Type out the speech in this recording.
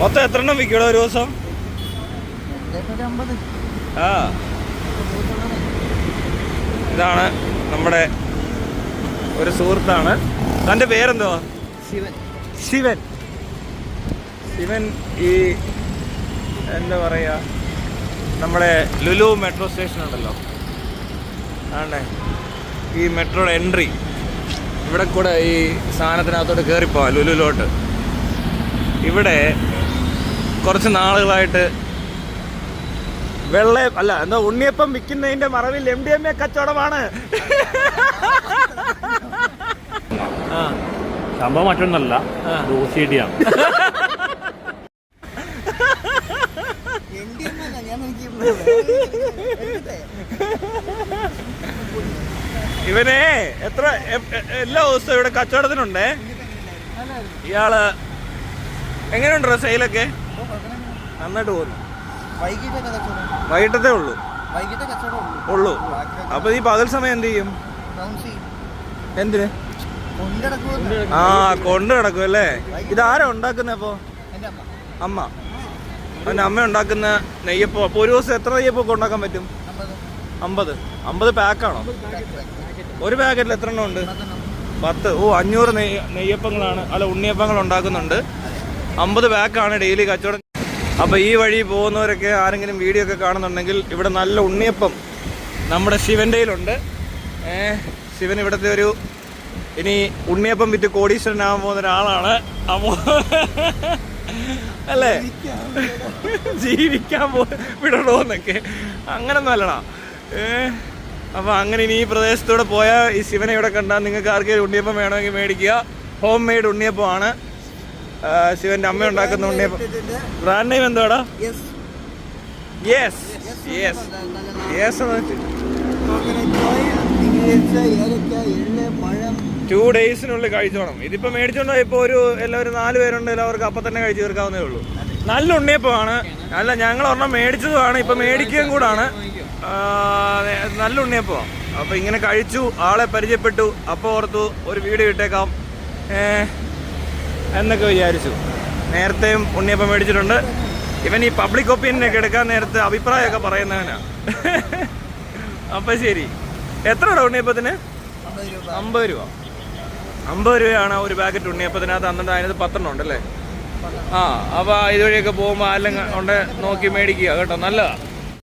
മൊത്തം എത്ര എണ്ണം വിൽക്കണോ ഒരു ദിവസം? ആ, ഇതാണ് നമ്മുടെ ഒരു സുഹൃത്താണ്. തൻ്റെ പേരെന്തുവാ? ശിവൻ. ശിവൻ ഈ എന്താ പറയുക, നമ്മുടെ ലുലു മെട്രോ സ്റ്റേഷൻ ഉണ്ടല്ലോ, ആണ്ടേ ഈ മെട്രോയുടെ എൻട്രി ഇവിടെ കൂടെ ഈ സാധനത്തിനകത്തോട്ട് കയറിപ്പോവാം ലുലുലോട്ട്. ഇവിടെ കുറച്ച് നാളുകളായിട്ട് എന്താ ഉണ്ണിയപ്പം വിൽക്കുന്നതിന്റെ മറവിൽ MDMA കച്ചവടമാണ്. സംഭവം മറ്റൊന്നല്ല, OCD-യാണ്. ഇവനെ എല്ലാ ദിവസവും ഇവിടെ കച്ചവടത്തിനുണ്ടേ. ഇയാള് എങ്ങനെയുണ്ടോ സെയിലൊക്കെ? നന്നായിട്ട് പോകുന്നു. വൈകിട്ടത്തെ ഉള്ളൂ. അപ്പൊ ഈ പകൽ സമയം എന്ത് ചെയ്യും? എന്തിന്? ആ, കൊണ്ട് കിടക്കും അല്ലേ? ഇതാരാ ഉണ്ടാക്കുന്ന? അപ്പൊ അമ്മ. പിന്നെ അമ്മ ഉണ്ടാക്കുന്ന നെയ്യപ്പം. അപ്പൊ ഒരു ദിവസം എത്ര നെയ്യപ്പൊക്കെ ഉണ്ടാക്കാൻ പറ്റും? 50 പാക്കാണോ? ഒരു പാക്കറ്റിൽ എത്ര എണ്ണം ഉണ്ട്? 10. 500 നെയ്യപ്പങ്ങളാണ്, ഉണ്ണിയപ്പങ്ങൾ ഉണ്ടാക്കുന്നുണ്ട്. 50 പാക്കാണ് ഡെയിലി കച്ചവടം. അപ്പോൾ ഈ വഴി പോകുന്നവരൊക്കെ ആരെങ്കിലും വീഡിയോ ഒക്കെ കാണുന്നുണ്ടെങ്കിൽ ഇവിടെ നല്ല ഉണ്ണിയപ്പം നമ്മുടെ ശിവൻ്റെ കയ്യിലുണ്ട്. ശിവൻ ഇവിടുത്തെ ഇനി ഉണ്ണിയപ്പം വിറ്റ് കോടീശ്വരനാകാൻ പോകുന്ന ഒരാളാണ്. അപ്പോൾ അല്ലേ, ജീവിക്കാൻ വിടണോന്നൊക്കെ അങ്ങനൊന്നും അല്ലടാ. അപ്പോൾ അങ്ങനെ ഇനി ഈ പ്രദേശത്തൂടെ പോയാൽ ഈ ശിവനെ ഇവിടെ കണ്ടാൽ നിങ്ങൾക്ക് ആർക്കെങ്കിലും ഉണ്ണിയപ്പം വേണമെങ്കിൽ മേടിക്കുക. ഹോം മെയ്ഡ് ഉണ്ണിയപ്പമാണ്. ശിവന്റെ അമ്മ ഉണ്ടാക്കുന്ന ഉണ്ണിയപ്പം. ബ്രാൻഡ് നെയിം എന്താടാ? യെസ് 2 ഡേയ്സിനുള്ളിൽ കഴിച്ചോണം. ഇതിപ്പോൾ മേടിച്ചോണ്ടോ ഇപ്പോൾ എല്ലാവരും 4 പേരുണ്ട്, എല്ലാവർക്കും അപ്പം തന്നെ കഴിച്ച് തീർക്കാവുന്നേ ഉള്ളൂ. നല്ല ഉണ്ണിയപ്പമാണ്. അല്ല, ഞങ്ങൾ ഒരെണ്ണം മേടിച്ചതുമാണ്, ഇപ്പം മേടിക്കുകയും കൂടാണ്. നല്ല ഉണ്ണിയപ്പമാണ്. അപ്പോൾ ഇങ്ങനെ കഴിച്ചു, ആളെ പരിചയപ്പെട്ടു. അപ്പോൾ ഓർത്തു ഒരു വീഡിയോ ഇട്ടേക്കാം എന്നൊക്കെ വിചാരിച്ചു. നേരത്തെയും ഉണ്ണിയപ്പം മേടിച്ചിട്ടുണ്ട്. ഇവൻ ഈ പബ്ലിക് ഒപ്പീനിയനൊക്കെ എടുക്കാൻ നേരത്തെ അഭിപ്രായമൊക്കെ പറയുന്നവനാ. അപ്പം ശരി, എത്ര രൂപ ഉണ്ണിയപ്പത്തിന്? 50 രൂപ. 50 രൂപയാണ് ഒരു പാക്കറ്റ് ഉണ്ണിയപ്പത്തിനകത്ത്. എന്നിട്ട് അതിനകത്ത് 10 എണ്ണം ഉണ്ടല്ലേ? അപ്പോൾ ഇതുവഴിയൊക്കെ പോകുമ്പോൾ ആരെല്ലാം നോക്കി മേടിക്കുക കേട്ടോ, നല്ലതാണ്.